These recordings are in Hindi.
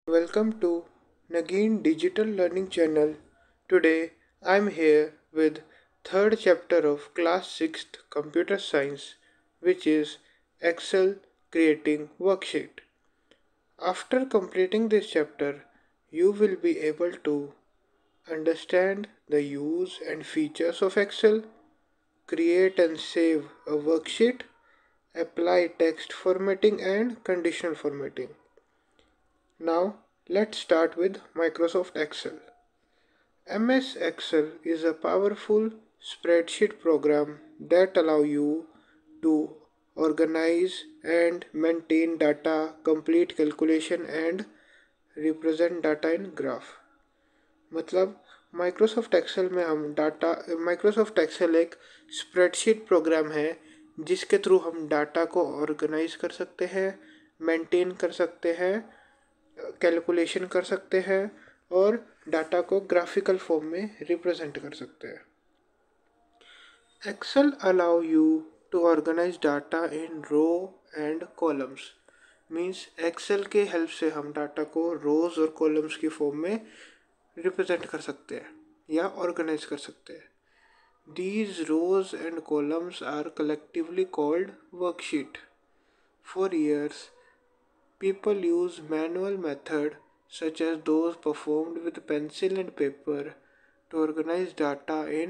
Welcome to Nagin Digital Learning Channel. Today I'm here with third chapter of class 6th Computer Science, which is Excel creating worksheet. After completing this chapter, you will be able to understand the use and features of Excel, create and save a worksheet, apply text formatting and conditional formatting. Now, let's start with Microsoft Excel. MS Excel is a powerful spreadsheet program that allows you to organize and maintain data, complete calculation and represent data in graph. मतलब माइक्रोसॉफ्ट एक्सेल में हम डाटा माइक्रोसॉफ्ट एक्सेल एक स्प्रेडशीट प्रोग्राम है जिसके थ्रू हम डाटा को ऑर्गेनाइज कर सकते हैं, मेंटेन कर सकते हैं, कैलकुलेशन कर सकते हैं और डाटा को ग्राफिकल फॉर्म में रिप्रेजेंट कर सकते हैं. Excel allow you to organize data in row and columns. Means Excel के हेल्प से हम डाटा को रोज और कॉलम्स की फॉर्म में रिप्रेजेंट कर सकते हैं या ऑर्गेनाइज कर सकते हैं. These rows and columns are collectively called worksheet. For years, people use manual method such as those performed with pencil and paper to organize data in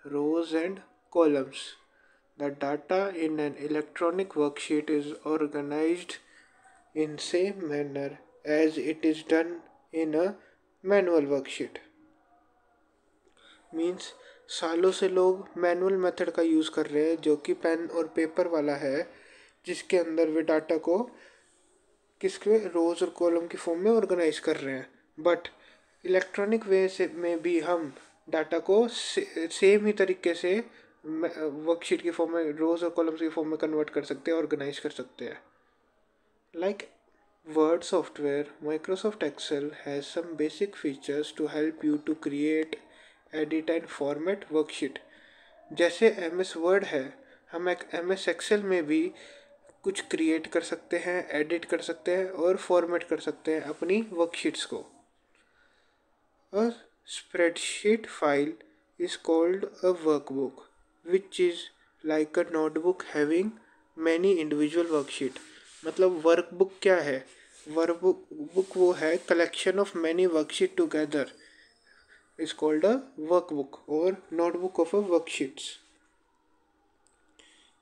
rows and columns. The data in an electronic worksheet is organized in same manner as it is done in a manual worksheet. Means सालों से लोग मैनुअल मेथड का यूज़ कर रहे हैं जो कि पेन और पेपर वाला है, जिसके अंदर वे डाटा को किसके रोज और कॉलम की फॉर्म में ऑर्गेनाइज कर रहे हैं. बट इलेक्ट्रॉनिक वे से में भी हम डाटा को सेम ही तरीके से वर्कशीट की फॉर्म में रोज और कॉलम्स की फॉर्म में कन्वर्ट कर सकते हैं, ऑर्गेनाइज कर सकते हैं. Like Word software, Microsoft Excel has some basic features to help you to create, edit and format worksheet. जैसे एम एस वर्ड है, हम एक एम एस एक्सेल में भी कुछ क्रिएट कर सकते हैं, एडिट कर सकते हैं और फॉर्मेट कर सकते हैं अपनी वर्कशीट्स को. A spreadsheet file is called a workbook, which is like a notebook having many individual worksheet. मतलब वर्कबुक क्या है? वर्कबुक वो है collection of many worksheet together is called a workbook or notebook of a worksheets.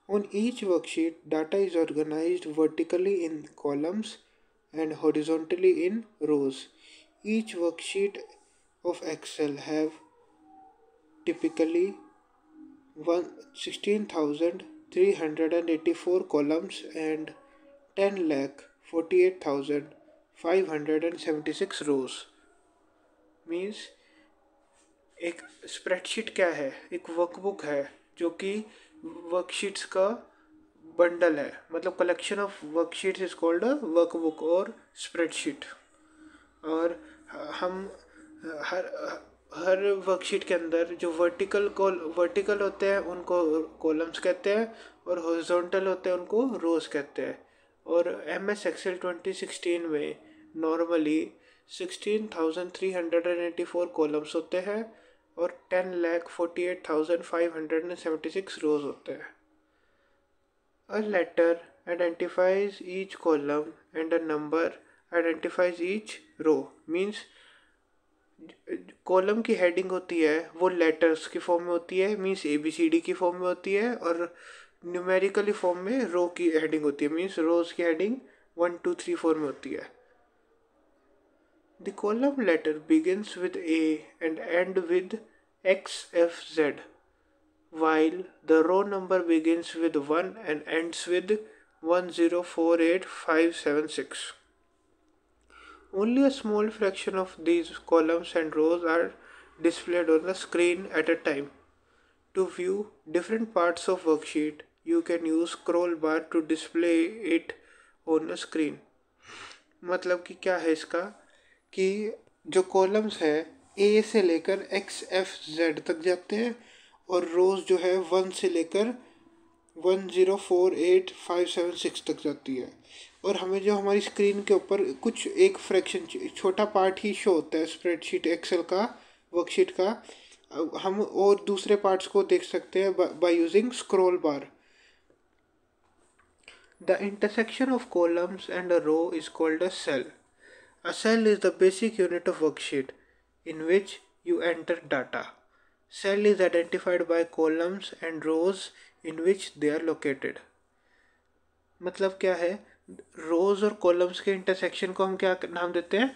On each worksheet, data is organized vertically in columns and horizontally in rows. Each worksheet of Excel have typically 16,384 columns and 10,48,576 rows. Means एक स्प्रेडशीट क्या है? एक वर्कबुक है जो कि वर्कशीट्स का बंडल है. मतलब collection of worksheets is called a workbook और स्प्रेडशीट. और हम हर हर वर्कशीट के अंदर जो वर्टिकल होते हैं उनको कॉलम्स कहते हैं और हॉरिजॉन्टल होते हैं उनको रोज कहते हैं. और एम एस एक्सेल 2016 में नॉर्मली 16,384 कॉलम्स होते हैं और 10,48,576 रोज होते हैं. A letter identifies each column and a number identifies each row. Means column की हेडिंग होती है वो लेटर्स की फॉर्म में होती है, means A B C D की फॉर्म में होती है, और न्यूमेरिकली फॉर्म में रो की हेडिंग होती है, मीन्स रोज की हेडिंग 1 2 3 4 में होती है. The column letter begins with A and end with X F Z while the row number begins with 1 and ends with 1048576. Only a small fraction of these columns and rows are displayed on the screen at a time. To view different parts of worksheet, you can use scroll bar to display it on a screen. मतलब कि क्या है इसका कि जो कॉलम्स है ए से लेकर एक्स एफ जेड तक जाते हैं और रोज जो है 1 से लेकर 1048576 तक जाती है. और हमें जो हमारी स्क्रीन के ऊपर कुछ एक फ्रैक्शन छोटा पार्ट ही शो होता है स्प्रेडशीट एक्सेल का, वर्कशीट का। हम और दूसरे पार्ट्स को देख सकते हैं by using scroll bar. The intersection of columns and a row is called a cell. A cell is the basic unit of worksheet in which you enter data. Cell is identified by columns and rows in which they are located. मतलब क्या है, रोज और कॉलम्स के इंटरसेक्शन को हम क्या नाम देते हैं,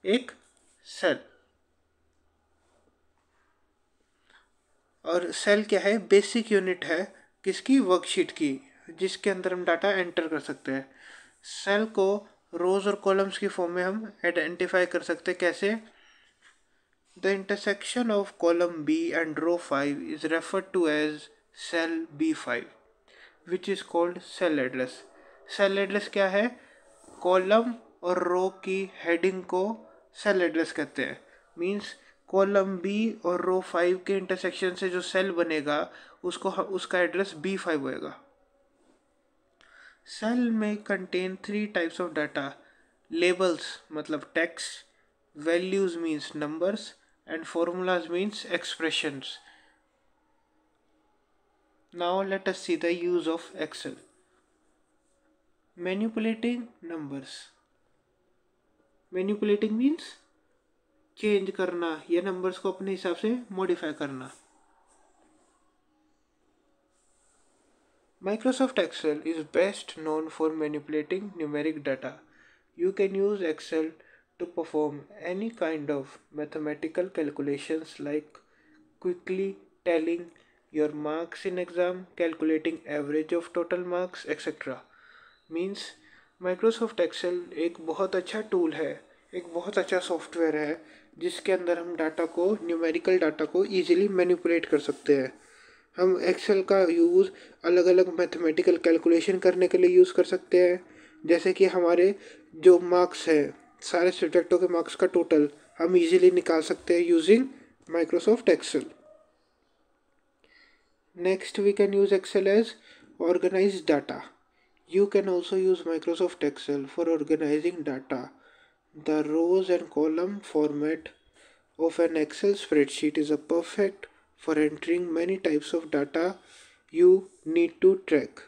एक सेल। और सेल क्या है, बेसिक यूनिट है किसकी, वर्कशीट की, जिसके अंदर हम डाटा एंटर कर सकते हैं। सेल को रोज और कॉलम्स की फॉर्म में हम आइडेंटिफाई कर सकते हैं, कैसे? The intersection of column B and row 5 is referred to as cell B5, which is called cell address. Cell address क्या है, कॉलम और रो की हेडिंग को सेल एड्रेस कहते हैं। मीन्स कॉलम बी और रो 5 के इंटरसेक्शन से जो सेल बनेगा उसका एड्रेस B5 होएगा। सेल में contain 3 types of data. Labels मतलब text, values means numbers, and formulas means expressions. Now let us see the use of Excel. Manipulating numbers. Manipulating means change करना या नंबर्स को अपने हिसाब से मॉडिफाई करना। Microsoft Excel is best known for manipulating numeric data. You can use Excel to perform any kind of mathematical calculations like quickly telling your marks in exam, calculating average of total marks, etc. Means Microsoft Excel एक बहुत अच्छा टूल है, एक बहुत अच्छा सॉफ्टवेयर है जिसके अंदर हम डाटा को, न्यूमेरिकल डाटा को ईजिली मैनिपुलेट कर सकते हैं। हम एक्सेल का यूज़ अलग अलग मैथमेटिकल कैलकुलेशन करने के लिए यूज़ कर सकते हैं, जैसे कि हमारे जो मार्क्स है, सारे सब्जेक्टों के मार्क्स का टोटल हम इजीली निकाल सकते हैं using Microsoft Excel. Next, we can use Excel as organize data. You can also use Microsoft Excel for organizing data. The rows and column format of an Excel spreadsheet is a perfect for entering many types of data you need to track.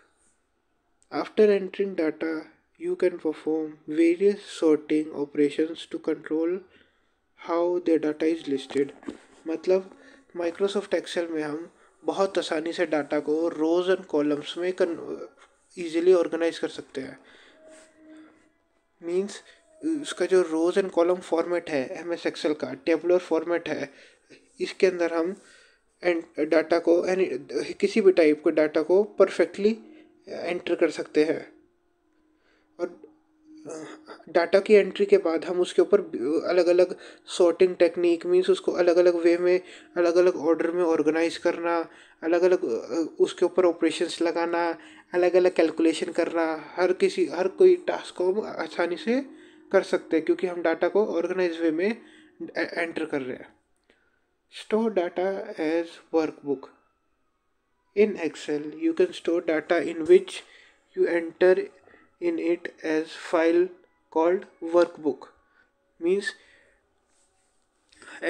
After entering data, you can perform various sorting operations to control how the data is listed. मतलब Microsoft Excel में हम बहुत आसानी से डाटा को रोज एंड कॉलम्स में ईजिली ऑर्गेनाइज कर सकते हैं। मींस उसका जो रोज एंड कॉलम फॉर्मेट है एमएस एक्सेल का, टेबुलर फॉर्मेट है, इसके अंदर हम डाटा को किसी भी टाइप के डाटा को परफेक्टली एंटर कर सकते हैं। और डाटा की एंट्री के बाद हम उसके ऊपर अलग अलग सॉर्टिंग टेक्निक, मीन्स उसको अलग अलग वे में, अलग अलग ऑर्डर में ऑर्गेनाइज करना, अलग अलग उसके ऊपर ऑपरेशंस लगाना, अलग अलग कैलकुलेशन करना, हर कोई टास्क को हम आसानी से कर सकते हैं क्योंकि हम डाटा को ऑर्गेनाइज वे में एंटर कर रहे हैं। Store data as workbook. In Excel, you can store data in which you enter in it as file called workbook. Means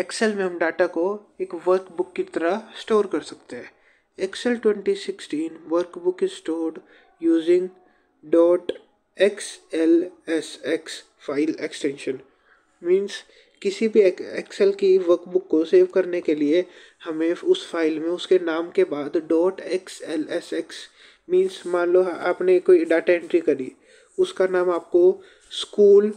Excel में हम डाटा को एक वर्कबुक की तरह स्टोर कर सकते हैं। Excel 2016 workbook is stored using .xlsx file extension. Means किसी भी एक्सेल की वर्कबुक को सेव करने के लिए हमें उस फाइल में उसके नाम के बाद .xlsx, मीन्स मान लो आपने कोई डाटा एंट्री करी, उसका नाम आपको स्कूल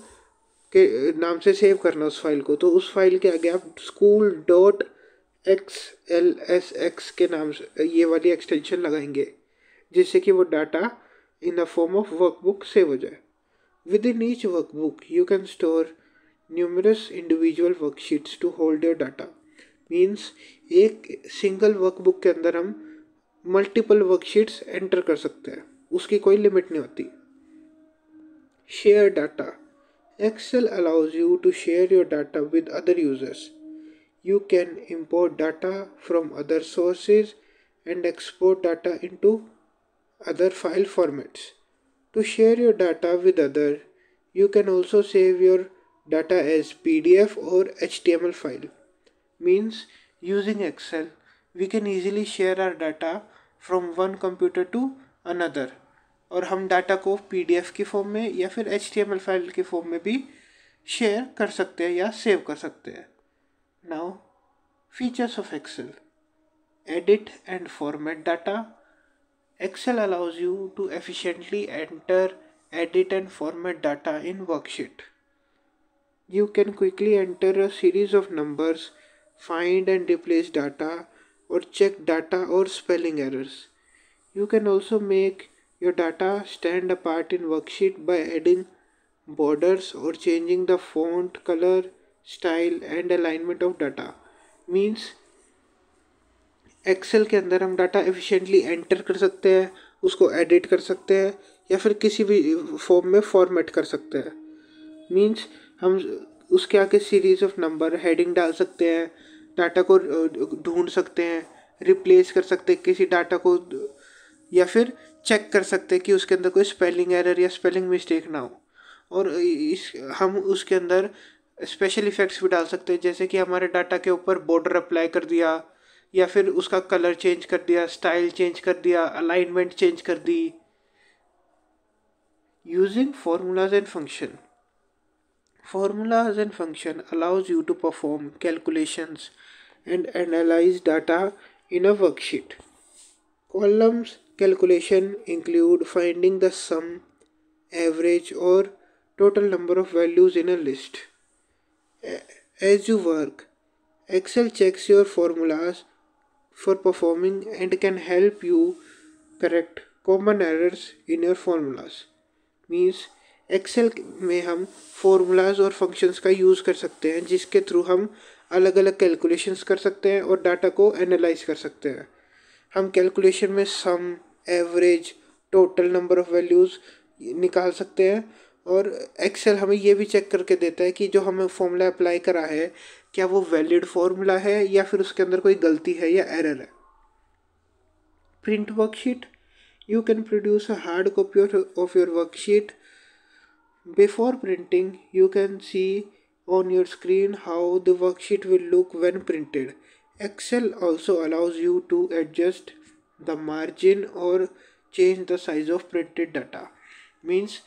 के नाम से सेव करना उस फाइल को, तो उस फाइल के आगे आप school.xlsx के नाम से ये वाली एक्सटेंशन लगाएंगे जिससे कि वो data in the form of workbook save हो जाए। With in each workbook you can store numerous individual worksheets to hold your data. Means एक सिंगल वर्कबुक के अंदर हम मल्टीपल वर्कशीट्स एंटर कर सकते हैं, उसकी कोई लिमिट नहीं होती। Share data. Excel allows you to share your data with other users. You can import data from other sources and export data into other file formats. To share your data with other, you can also save your data as PDF or HTML file. Means using Excel, we can easily share our data from one computer to another. और हम डाटा को PDF की फॉर्म में या फिर HTML फाइल की फॉर्म में भी शेयर कर सकते हैं या सेव कर सकते हैं. Now, features of Excel. Edit and format data. Excel allows you to efficiently enter, edit and format data in worksheet. You can quickly enter a series of numbers, find and replace data, or check data or spelling errors. You can also make your data stand apart in worksheet by adding borders or changing the font color, style and alignment of data. Means Excel के अंदर हम डाटा एफिशिएंटली एंटर कर सकते हैं, उसको एडिट कर सकते हैं या फिर किसी भी फॉर्म में फॉर्मेट कर सकते हैं. मीन्स हम उसके आगे सीरीज ऑफ नंबर हेडिंग डाल सकते हैं, डाटा को ढूंढ सकते हैं, रिप्लेस कर सकते हैं किसी डाटा को, या फिर चेक कर सकते हैं कि उसके अंदर कोई स्पेलिंग एरर या स्पेलिंग मिस्टेक ना हो. और हम उसके अंदर स्पेशल इफ़ेक्ट्स भी डाल सकते हैं, जैसे कि हमारे डाटा के ऊपर बॉर्डर अप्लाई कर दिया या फिर उसका कलर चेंज कर दिया, स्टाइल चेंज कर दिया, अलाइनमेंट चेंज कर दी. Using formulas and function. Formulas and function allows you to perform calculations and analyze data in a worksheet. Columns calculation include finding the sum, average or total number of values in a list. As you work, Excel checks your formulas for performing and can help you correct common errors in your formulas. Means Excel में हम फॉर्मूलाज और फंक्शंस का यूज़ कर सकते हैं, जिसके थ्रू हम अलग अलग कैलकुलेशंस कर सकते हैं और डाटा को एनालाइज कर सकते हैं. हम कैलकुलेशन में sum, average, total number of values निकाल सकते हैं. और एक्सेल हमें ये भी चेक करके देता है कि जो हमें फॉर्मूला अप्लाई करा है क्या वो वैलिड फॉर्मूला है या फिर उसके अंदर कोई गलती है या एरर है. Print worksheet. You can produce a hard copy of your worksheet. Before printing, you can see on your screen how the worksheet will look when printed. Excel also allows you to adjust the margin or change the size of printed data. Means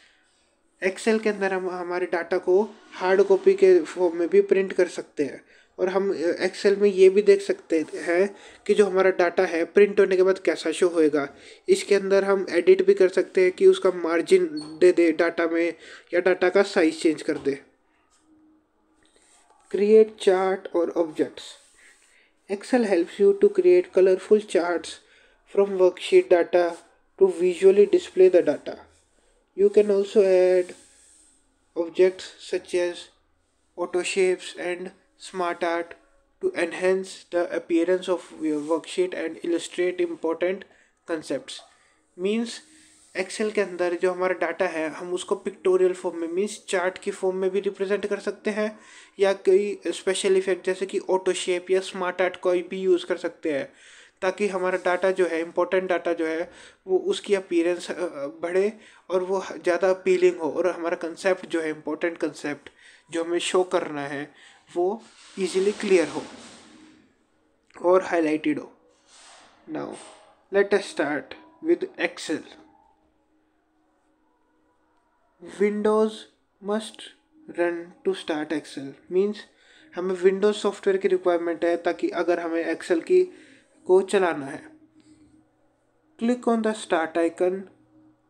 Excel के अंदर हम हमारे डाटा को हार्ड कॉपी के फॉर्म में भी प्रिंट कर सकते हैं. और हम एक्सेल में ये भी देख सकते हैं कि जो हमारा डाटा है प्रिंट होने के बाद कैसा शो होएगा. इसके अंदर हम एडिट भी कर सकते हैं कि उसका मार्जिन दे दे डाटा में या डाटा का साइज चेंज कर दे. क्रिएट चार्ट और objects. Excel helps you to create colourful charts from worksheet data to visually display the data. You can also add objects such as auto shapes and smart art to enhance the appearance of your worksheet and illustrate important concepts. Means Excel के अंदर जो हमारा डाटा है हम उसको पिक्टोरियल फॉर्म में मीन्स चार्ट की फॉर्म में भी रिप्रेजेंट कर सकते हैं या कोई स्पेशल इफेक्ट जैसे कि ऑटो शेप या स्मार्ट आर्ट कोई भी यूज़ कर सकते हैं, ताकि हमारा डाटा जो है इम्पोर्टेंट डाटा जो है वो उसकी अपीयरेंस बढ़े और वो ज़्यादा अपीलिंग हो और हमारा कंसेप्ट जो है इम्पोर्टेंट कंसेप्ट जो हमें शो करना है वो इजीली क्लियर हो और हाईलाइटेड हो. Now let us start with Excel. Windows must run to start Excel. Means हमें विंडोज़ सॉफ्टवेयर की रिक्वायरमेंट है ताकि अगर हमें एक्सेल की को चलाना है. Click on the start icon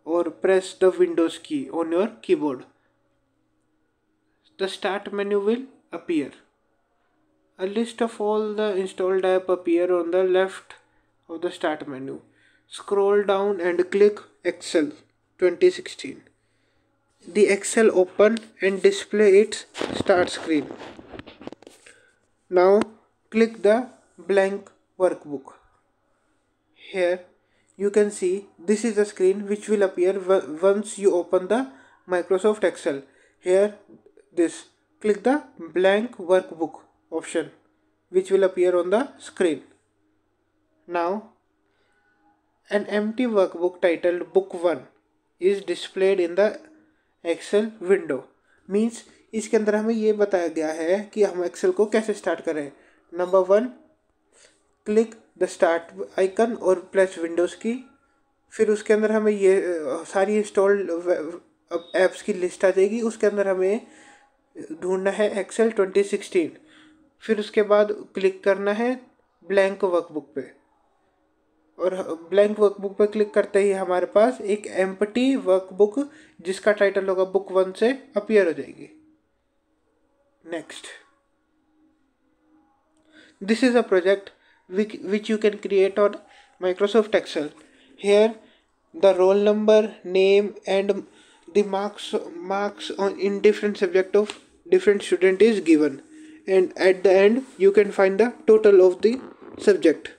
और press the Windows key on your keyboard. The start menu will appear. A list of all the installed app appear on the left of the start menu. Scroll down and click Excel 2016. The Excel open and display its start screen. Now click the blank workbook. Here you can see this is the screen which will appear once you open the Microsoft Excel. Here this click the blank workbook option which will appear on the screen. Now an empty workbook titled book 1 is displayed in the Excel window. Means इसके अंदर हमें ये बताया गया है कि हम एक्सेल को कैसे स्टार्ट करें। Number 1, click the start icon और प्रेस विंडोज़ की। फिर उसके अंदर हमें ये सारी इंस्टॉल्ड ऐप्स की लिस्ट आ जाएगी। उसके अंदर हमें ढूंढना है एक्सेल 2016। फिर उसके बाद क्लिक करना है ब्लैंक वर्कबुक पे, और ब्लैंक वर्कबुक पे क्लिक करते ही हमारे पास एक एम्प्टी वर्कबुक जिसका टाइटल होगा बुक 1 से अपीयर हो जाएगी। Next, this is a project which you can create on Microsoft Excel. Here the roll number, name and the marks on in different subject of different student is given, and at the end you can find the total of the subject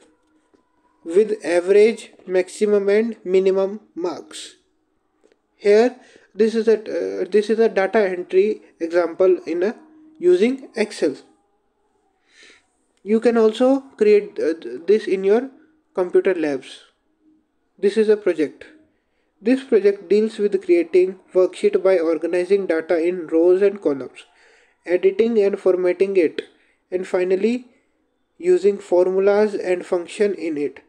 with average, maximum and minimum marks. Here this is a data entry example in a using Excel. You can also create this in your computer labs. This is a project. This project deals with creating worksheet by organizing data in rows and columns, editing and formatting it, and finally using formulas and function in it.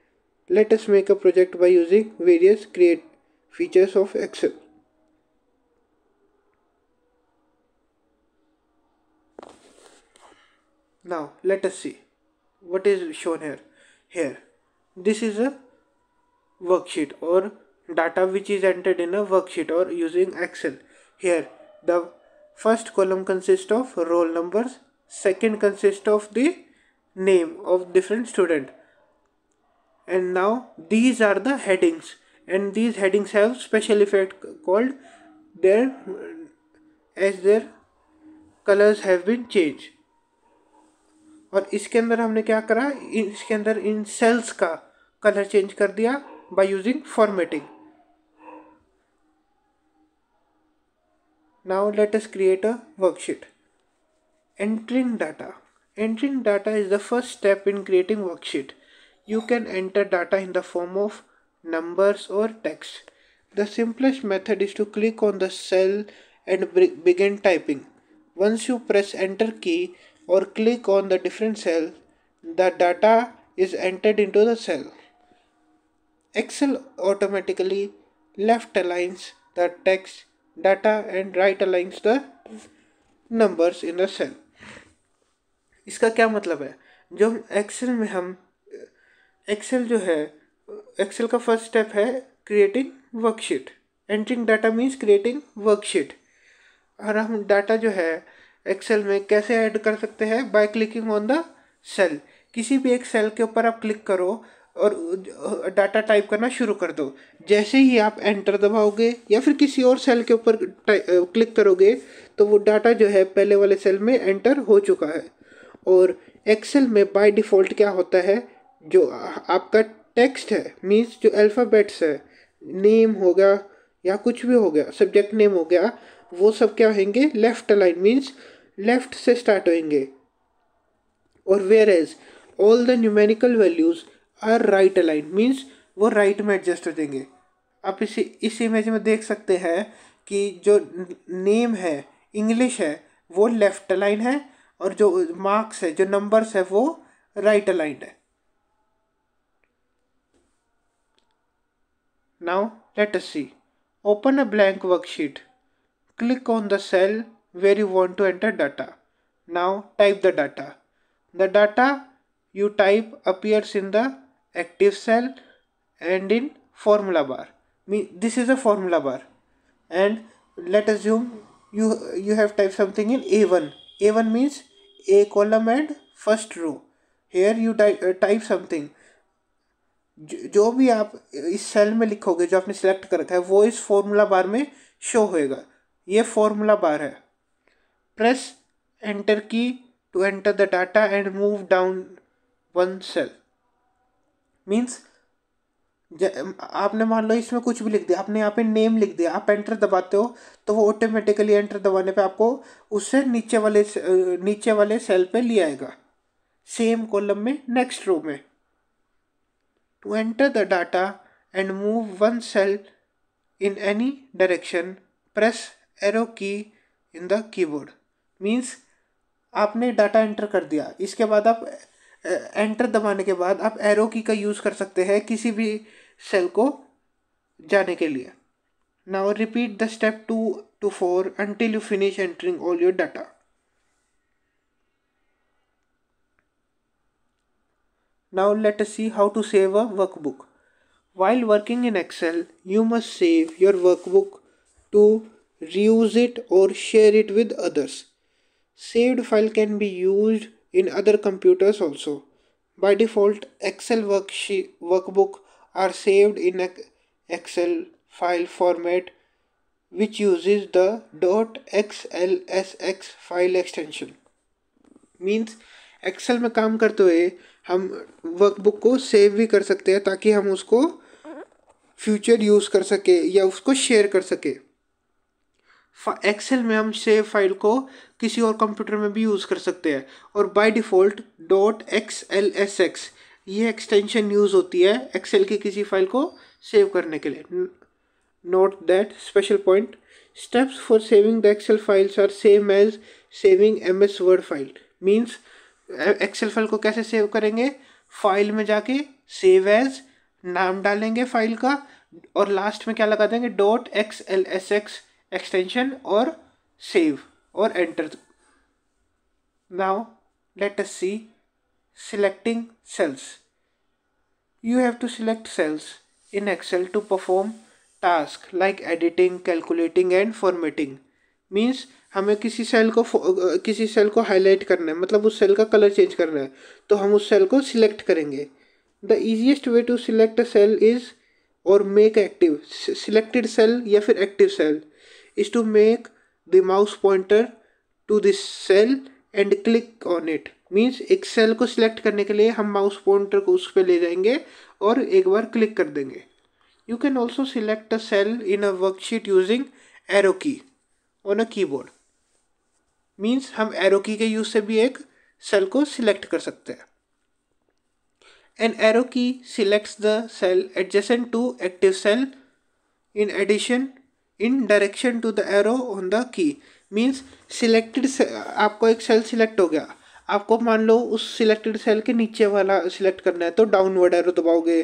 Let us make a project by using various create features of Excel. Now let us see what is shown here. Here, this is a worksheet or data which is entered in a worksheet or using Excel. Here the first column consists of roll numbers, second consists of the name of different student, and now these are the headings, and these headings have special effect called their as their colors have been changed. और इसके अंदर हमने क्या करा, इसके अंदर इन सेल्स का कलर चेंज कर दिया by using formatting. Now let us create a worksheet. Entering data. Entering data is the first step in creating worksheet. You can enter data in the form of numbers or text. The simplest method is to click on the cell and begin typing. Once you press enter key or click on the different cell, the data is entered into the cell. Excel automatically left aligns the text data and right aligns the numbers in the cell. इसका क्या मतलब है, जो एक्सेल में हम एक्सेल जो है एक्सेल का फर्स्ट स्टेप है creating worksheet. Entering data means creating worksheet. और हम डाटा जो है एक्सेल में कैसे ऐड कर सकते हैं, by clicking on the cell. किसी भी एक सेल के ऊपर आप क्लिक करो और डाटा टाइप करना शुरू कर दो. जैसे ही आप एंटर दबाओगे या फिर किसी और सेल के ऊपर क्लिक करोगे तो वो डाटा जो है पहले वाले सेल में एंटर हो चुका है. और एक्सेल में बाय डिफ़ॉल्ट क्या होता है, जो आपका टेक्स्ट है मीन्स जो अल्फ़ाबेट्स है, नेम हो गया या कुछ भी हो गया, सब्जेक्ट नेम हो गया, वो सब क्या होंगे लेफ़्ट अलाइन मीन्स लेफ़्ट से स्टार्ट होंगे. और where as all the numerical values are right align means वो राइट में एडजस्ट हो जाएंगे. आप इस इमेज में देख सकते हैं कि जो नेम है इंग्लिश है वो लेफ़्ट अलाइन है, और जो मार्क्स है जो नंबर्स है वो राइट अलाइंड है. Now let us see. Open a blank worksheet. Click on the cell where you want to enter data. Now type the data. The data you type appears in the active cell and in formula bar. This is a formula bar. And let assume you have typed something in A1. A1 means A column and first row. Here you type something. जो भी आप इस सेल में लिखोगे जो आपने सिलेक्ट कर रखा है वो इस फॉर्मूला बार में शो होएगा. ये फॉर्मूला बार है. Press enter key to enter the data and move down one cell. Means आपने मान लो इसमें कुछ भी लिख दिया, आपने यहाँ पे नेम लिख दिया, आप एंटर दबाते हो तो वो ऑटोमेटिकली एंटर दबाने पे आपको उससे नीचे वाले सेल पे ले आएगा, सेम कॉलम में नेक्स्ट रो में. To enter the data and move one cell in any direction, press arrow key in the keyboard. Means आपने डाटा एंटर कर दिया, इसके बाद आप एंटर दबाने के बाद आप एरो की का यूज़ कर सकते हैं किसी भी सेल को जाने के लिए. Now repeat the step 2 to 4 until you finish entering all your data. Now let us see how to save a workbook. While working in Excel, you must save your workbook to reuse it or share it with others. Saved file can be used in other computers also. By default, Excel workbook are saved in Excel file format which uses the .xlsx file extension. Means Excel में काम करते हुए हम वर्कबुक को सेव भी कर सकते हैं ताकि हम उसको फ्यूचर यूज़ कर सके या उसको शेयर कर सके. एक्सेल में हम सेव फाइल को किसी और कंप्यूटर में भी यूज़ कर सकते हैं और बाय डिफ़ॉल्ट .xlsx ये एक्सटेंशन यूज़ होती है एक्सेल की किसी फाइल को सेव करने के लिए. Note that special point, steps for saving the Excel files are same as saving MS Word file. Means Excel file को कैसे सेव करेंगे, फाइल में जाके सेव एज नाम डालेंगे फाइल का और लास्ट में क्या लगा देंगे .xlsx एक्सटेंशन और सेव और enter. Now let us see selecting cells. You have to select cells in Excel to perform tasks like editing, calculating and formatting. Means हमें किसी सेल को हाईलाइट करना है, मतलब उस सेल का कलर चेंज करना है, तो हम उस सेल को सिलेक्ट करेंगे. The easiest way to select a cell is और मेक एक्टिव सिलेक्टेड सेल या फिर active cell is to make the mouse pointer to this cell and click on it. Means एक सेल को सिलेक्ट करने के लिए हम माउस पॉइंटर को उस पर ले जाएंगे और एक बार क्लिक कर देंगे. You can also select a cell in a worksheet using arrow key on a keyboard. Means हम एरो की के यूज से भी एक सेल को सिलेक्ट कर सकते हैं. An arrow key selects the cell adjacent to active cell in addition in direction to the arrow on the key. Means selected आपको एक सेल सिलेक्ट हो गया, आपको मान लो उस सिलेक्टेड सेल के नीचे वाला सिलेक्ट करना है तो डाउनवर्ड एरो दबाओगे,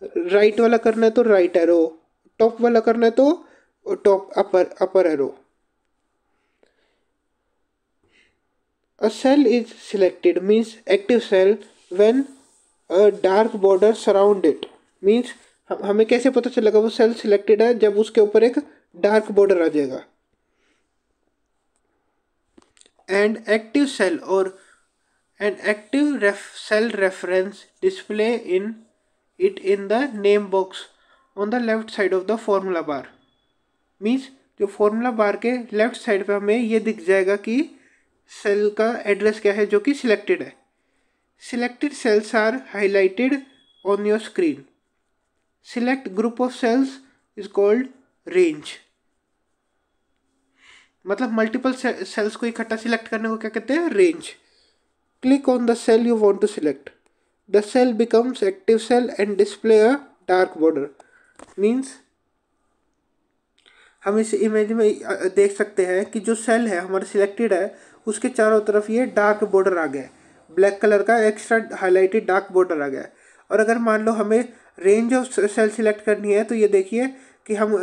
राइट वाला करना है तो राइट एरो, टॉप वाला करना है तो top upper arrow. A cell is selected means active cell when a dark border surround it. Means हमें कैसे पता चलेगा वो सेल सिलेक्टेड है, जब उसके ऊपर एक डार्क बॉर्डर आ जाएगा. एंड एक्टिव सेल और an active cell reference display in it in the name box on the left side of the formula bar. Means जो फॉर्मूला बार के लेफ्ट साइड पे हमें ये दिख जाएगा कि सेल का एड्रेस क्या है जो कि सिलेक्टेड है. Selected cells are highlighted on your screen. Select group of cells is called range. मतलब मल्टीपल सेल्स को इकट्ठा सिलेक्ट करने को क्या कहते हैं, range. Click on the cell you want to select. The cell becomes active cell and display a dark border. Means हम इस इमेज में देख सकते हैं कि जो सेल है हमारा सिलेक्टेड है उसके चारों तरफ ये डार्क बॉर्डर आ गया, ब्लैक कलर का एक्स्ट्रा हाईलाइटेड डार्क बॉर्डर आ गया. और अगर मान लो हमें रेंज ऑफ सेल सिलेक्ट करनी है तो ये देखिए कि हम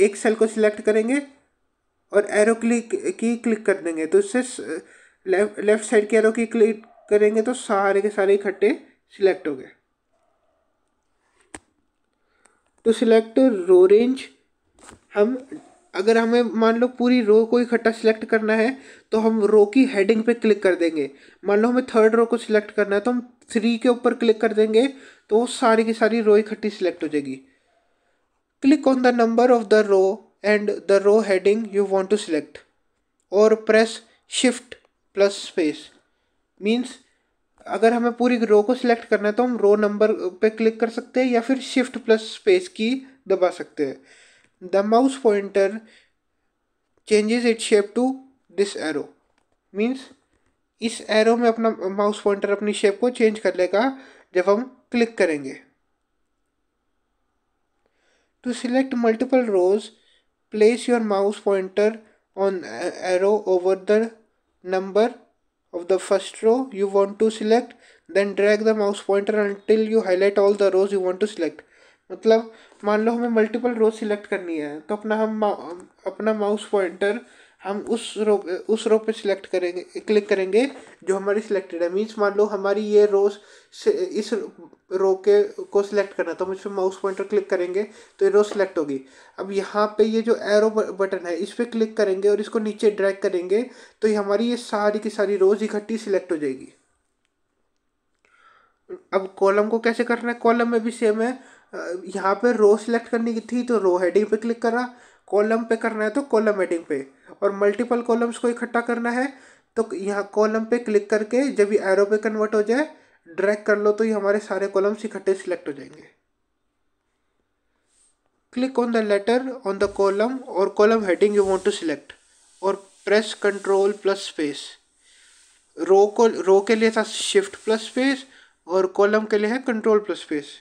एक सेल को सिलेक्ट करेंगे और एरो क्लिक कर देंगे तो इससे लेफ्ट साइड के एरो की क्लिक करेंगे तो सारे के सारे इकट्ठे सिलेक्ट हो गए. टू सिलेक्ट रो रेंज, हम अगर हमें मान लो पूरी रो को इकट्ठा सिलेक्ट करना है तो हम रो की हेडिंग पे क्लिक कर देंगे. मान लो हमें थर्ड रो को सिलेक्ट करना है तो हम 3 के ऊपर क्लिक कर देंगे तो वो सारी की सारी रो इकट्ठी सिलेक्ट हो जाएगी. Click on the number of the row and the row heading you want to select और press shift plus space. Means अगर हमें पूरी रो को सिलेक्ट करना है तो हम रो नंबर पे क्लिक कर सकते हैं या फिर शिफ्ट प्लस स्पेस की दबा सकते हैं. The mouse pointer changes it shape to this arrow. Means इस एरो में अपना माउस पॉइंटर अपनी शेप को चेंज कर लेगा जब हम क्लिक करेंगे. To select multiple rows, place your mouse pointer on arrow over the number of the first row you want to select, then drag the mouse pointer until you highlight all the rows you want to select. मतलब मान लो हमें मल्टीपल रो सिलेक्ट करनी है, तो अपना माउस पॉइंटर हम उस रो पे सिलेक्ट करेंगे, क्लिक करेंगे जो हमारी सिलेक्टेड है। मीन्स मान लो हमारी ये रोज से इस रो के को सिलेक्ट करना है, तो हम इस पर माउस पॉइंटर क्लिक करेंगे तो ये रो सिलेक्ट होगी। अब यहाँ पे ये जो एरो बटन है इस पर क्लिक करेंगे और इसको नीचे ड्रैग करेंगे तो ये हमारी ये सारी की सारी रोज इकट्ठी सिलेक्ट हो जाएगी। अब कॉलम को कैसे करना है, कॉलम में भी सेम है। यहाँ पे रो सिलेक्ट करनी की थी तो रो हेडिंग पे क्लिक करा, कॉलम पे करना है तो कॉलम हेडिंग पे, और मल्टीपल कॉलम्स को इकट्ठा करना है तो यहाँ कॉलम पे क्लिक करके जब ये एरो पे कन्वर्ट हो जाए ड्रैग कर लो तो ये हमारे सारे कॉलम्स इकट्ठे सिलेक्ट हो जाएंगे। Click on the letter on the column और column heading you want to select और press control plus space. Row के लिए था शिफ्ट प्लस स्पेस और कॉलम के लिए है control plus space.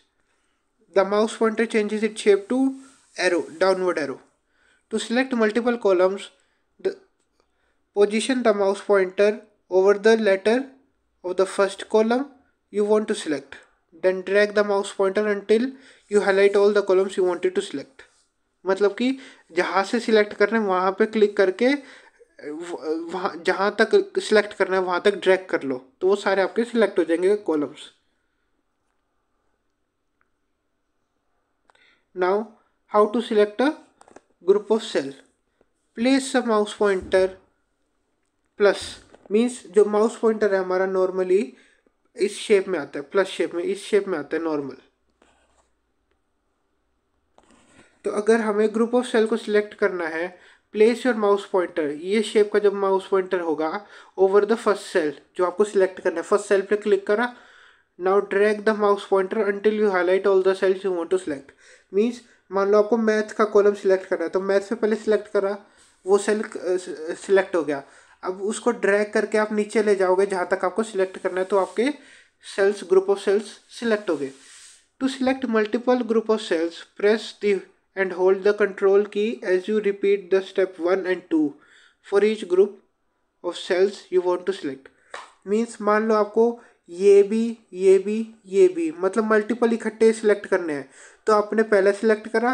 The mouse pointer changes it shape to arrow, downward arrow. To select multiple columns, position the mouse pointer over the letter of the first column you want to select, then drag the mouse pointer until you highlight all the columns you wanted to select। मतलब कि जहाँ से सिलेक्ट करना है वहाँ पे क्लिक करके वहाँ जहाँ तक सिलेक्ट करना है वहाँ तक ड्रैग कर लो तो वो सारे आपके सिलेक्ट हो जाएंगे columns. Now how to select a group of cell. Place a mouse pointer plus, means जो माउस पॉइंटर है हमारा नॉर्मली इस शेप में आता है, प्लस शेप में, इस शेप में आता है नॉर्मल। तो अगर हमें ग्रुप ऑफ सेल को सिलेक्ट करना है, प्लेस योर माउस पॉइंटर, ये शेप का जब माउस पॉइंटर होगा ओवर द फर्स्ट सेल जो आपको सिलेक्ट करना है, फर्स्ट सेल पे क्लिक करा। Now drag the mouse pointer until you highlight all the cells you want to select. Means मान लो आपको मैथ का कॉलम सिलेक्ट करना है तो मैथ से पहले सिलेक्ट करा, वो सेल सिलेक्ट हो गया। अब उसको ड्रैग करके आप नीचे ले जाओगे जहाँ तक आपको सिलेक्ट करना है तो आपके cells, group of cells select हो गए। To select multiple group of cells press the and hold the control key as you repeat the step 1 and 2 for each group of cells you want to select. Means मान लो आपको ये भी मतलब मल्टीपल इकट्ठे सिलेक्ट करने हैं तो आपने पहले सिलेक्ट करा,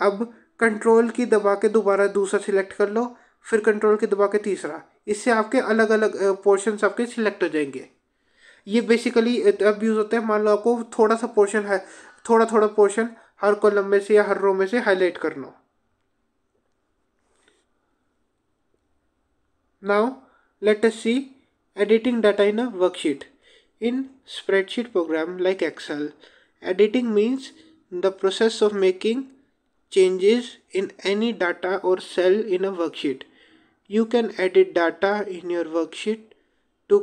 अब कंट्रोल की दबा के दोबारा दूसरा सिलेक्ट कर लो, फिर कंट्रोल की दबा के तीसरा, इससे आपके अलग अलग पोर्शंस आपके सिलेक्ट हो जाएंगे। ये बेसिकली अब यूज़ होता है मान लो आपको थोड़ा सा पोर्शन है, थोड़ा पोर्शन हर कॉलम में से या हर रो में से हाईलाइट करना। Now let us see editing data in a worksheet. In spreadsheet program like Excel, editing means the process of making changes in any data or cell in a worksheet. You can edit data in your worksheet to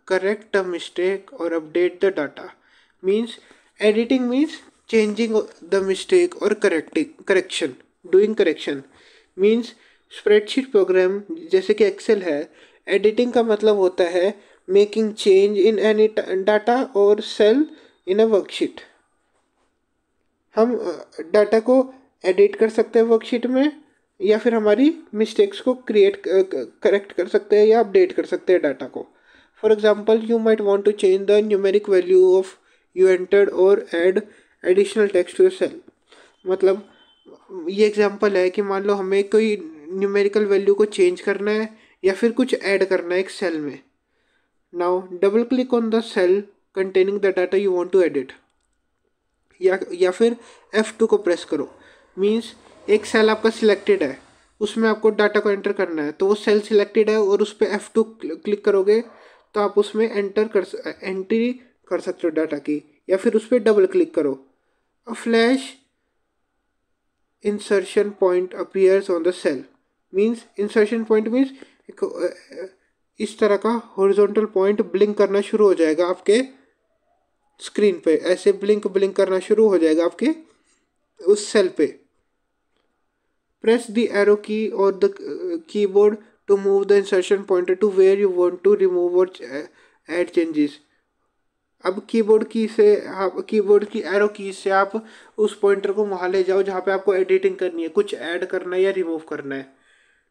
correct a mistake or update the data. Means editing means changing the mistake or correction, doing correction. Means spreadsheet programme जैसे कि एक्सेल है, एडिटिंग का मतलब होता है making change in any data और सेल इन अ वर्कशीट। हम डाटा को एडिट कर सकते हैं वर्कशीट में या फिर हमारी मिस्टेक्स को करेक्ट कर सकते हैं या अपडेट कर सकते हैं डाटा को। For example you might want to change the numeric value of you entered और add additional text to cell. मतलब ये एग्जांपल है कि मान लो हमें कोई न्यूमेरिकल वैल्यू को चेंज करना है या फिर कुछ ऐड करना है एक सेल में। Now double click on the cell containing the data you want to edit या फिर F2 को प्रेस करो। मींस एक सेल आपका सिलेक्टेड है, उसमें आपको डाटा को एंटर करना है, तो वो सेल सिलेक्टेड है और उस पर F2 क्लिक करोगे तो आप उसमें एंट्री कर सकते हो डाटा की, या फिर उस पर डबल क्लिक करो। A flash insertion point appears on the cell. Means insertion point means इस तरह का हॉरिजॉन्टल पॉइंट ब्लिंक करना शुरू हो जाएगा आपके स्क्रीन पे, ऐसे ब्लिंक करना शुरू हो जाएगा आपके उस सेल पे। प्रेस द एरो की और the keyboard to move the insertion pointer to where you want to remove और ऐड चेंजेस। अब कीबोर्ड की एरो की से आप उस पॉइंटर को वहां ले जाओ जहाँ पे आपको एडिटिंग करनी है, कुछ ऐड करना है या रिमूव करना है।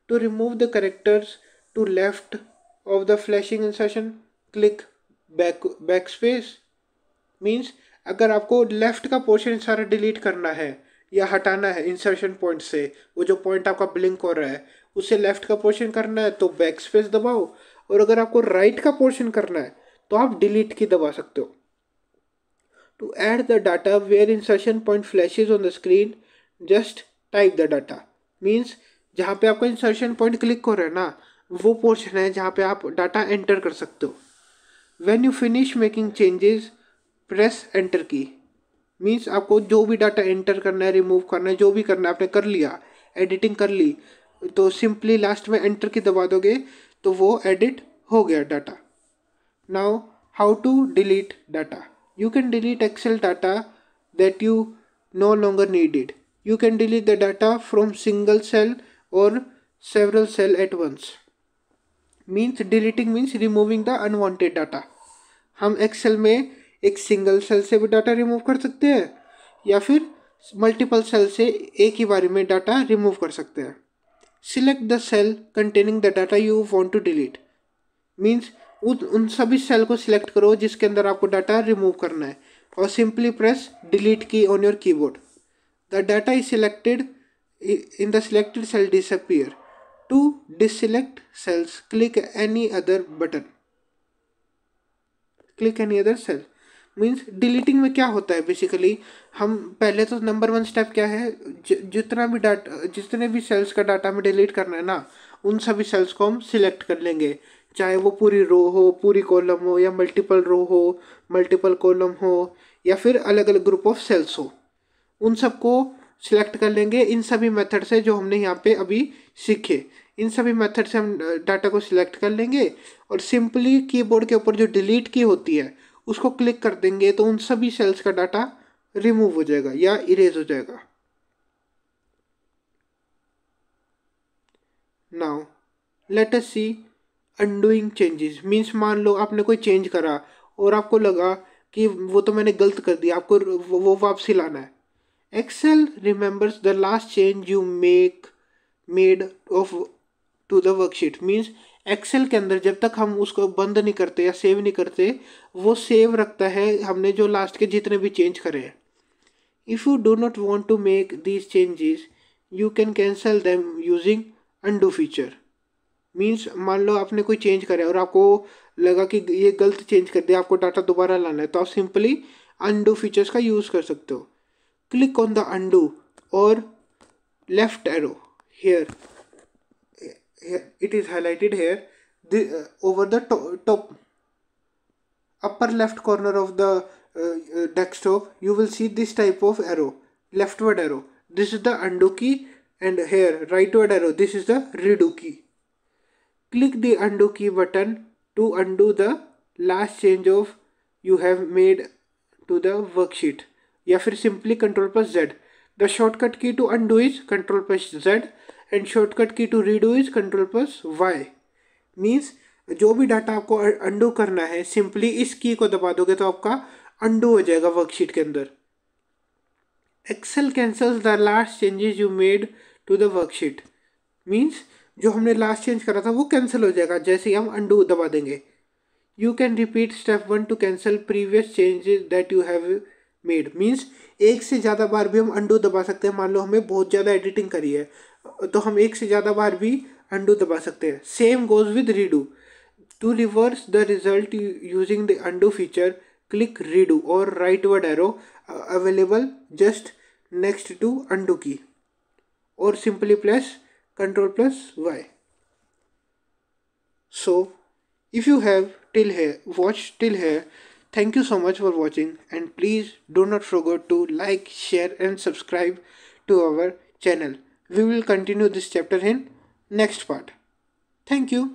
To remove the characters to left of the flashing insertion click back space. Means अगर आपको लेफ्ट का पोर्शन सारा डिलीट करना है या हटाना है इंसर्शन पॉइंट से, वो जो पॉइंट आपका ब्लिंक हो रहा है उसे लेफ्ट का पोर्शन करना है तो बैक स्पेस दबाओ, और अगर आपको राइट का पोर्शन करना है तो आप डिलीट की दबा सकते हो। To add the data where insertion point flashes on the screen just type the data. Means जहाँ पे आपका इंसर्शन पॉइंट क्लिक हो रहा है ना, वो पोर्शन है जहाँ पे आप डाटा एंटर कर सकते हो। When you finish making changes press enter की। मीन्स आपको जो भी डाटा एंटर करना है, रिमूव करना है, जो भी करना है आपने कर लिया, एडिटिंग कर ली, तो सिंपली लास्ट में एंटर की दबा दोगे तो वो एडिट हो गया data. Now how to delete data. You can delete Excel data that you no longer needed. You can delete the data from single cell or several cell at once. Means deleting means removing the unwanted data. हम Excel में एक सिंगल सेल से भी डाटा रिमूव कर सकते हैं या फिर मल्टीपल सेल से एक ही बारी में डाटा रिमूव कर सकते हैं। Select the cell containing the data you want to delete. Means उन सभी सेल को सिलेक्ट करो जिसके अंदर आपको डाटा रिमूव करना है और simply press delete key on your keyboard. The data is selected in the selected cell disappear. To deselect cells click any other button. Click any other cell means deleting में क्या होता है बेसिकली, हम पहले तो नंबर 1 स्टेप क्या है, जितने भी सेल्स का डाटा हमें डिलीट करना है ना, उन सभी सेल्स को हम सिलेक्ट कर लेंगे, चाहे वो पूरी रो हो, पूरी कॉलम हो, या मल्टीपल रो हो, मल्टीपल कॉलम हो, या फिर अलग अलग ग्रुप ऑफ सेल्स हो। उन सबको सिलेक्ट कर लेंगे इन सभी मेथड से जो हमने यहाँ पे अभी सीखे। इन सभी मेथड से हम डाटा को सिलेक्ट कर लेंगे और सिंपली कीबोर्ड के ऊपर जो डिलीट की होती है उसको क्लिक कर देंगे तो उन सभी सेल्स का डाटा रिमूव हो जाएगा या इरेज हो जाएगा। नाउ लेट अस सी अनडूइंग चेंजेस। मीन्स मान लो आपने कोई चेंज करा और आपको लगा कि वो तो मैंने गलत कर दिया, आपको वो वापसी लाना है। Excel remembers the last change you made of to the worksheet. Means Excel के अंदर जब तक हम उसको बंद नहीं करते या सेव नहीं करते, वो सेव रखता है हमने जो लास्ट के जितने भी चेंज करे हैं। If you do not want to make these changes you can cancel them using undo feature. Means मान लो आपने कोई चेंज करा और आपको लगा कि ये गलत चेंज कर दिया, आपको डाटा दोबारा लाना है, तो आप सिंपली अनडू फीचर्स का यूज़ कर सकते हो। क्लिक ऑन द अनडू और left arrow here, it is highlighted here, over the top upper left corner of the desktop you will see this type of arrow, leftward arrow, this is the undo key, and here rightward arrow, this is the redo key. Click the undo key button to undo the last change of you have made to the worksheet, या फिर simply Ctrl+ Z. The shortcut key to undo is Ctrl+ Z and shortcut key to redo is Ctrl+ Y. Means जो भी डाटा आपको अंडू करना है सिंपली इस की को दबा दोगे तो आपका अंडू हो जाएगा वर्कशीट के अंदर। Excel cancels the last changes you made to the worksheet. Means जो हमने लास्ट चेंज करा था वो कैंसिल हो जाएगा जैसे ही हम अंडू दबा देंगे। You can repeat step 1 to cancel previous changes that you have made. Means एक से ज़्यादा बार भी हम अंडू दबा सकते हैं। मान लो हमें बहुत ज़्यादा एडिटिंग करी है तो हम एक से ज़्यादा बार भी अंडू दबा सकते हैं। Same goes with redo. To reverse the result using the undo feature click redo और rightward arrow available just next to undo key, और simply press Ctrl+Y. So if you have watched till here, thank you so much for watching, and please do not forget to like, share and subscribe to our channel. We will continue this chapter in next part. Thank you.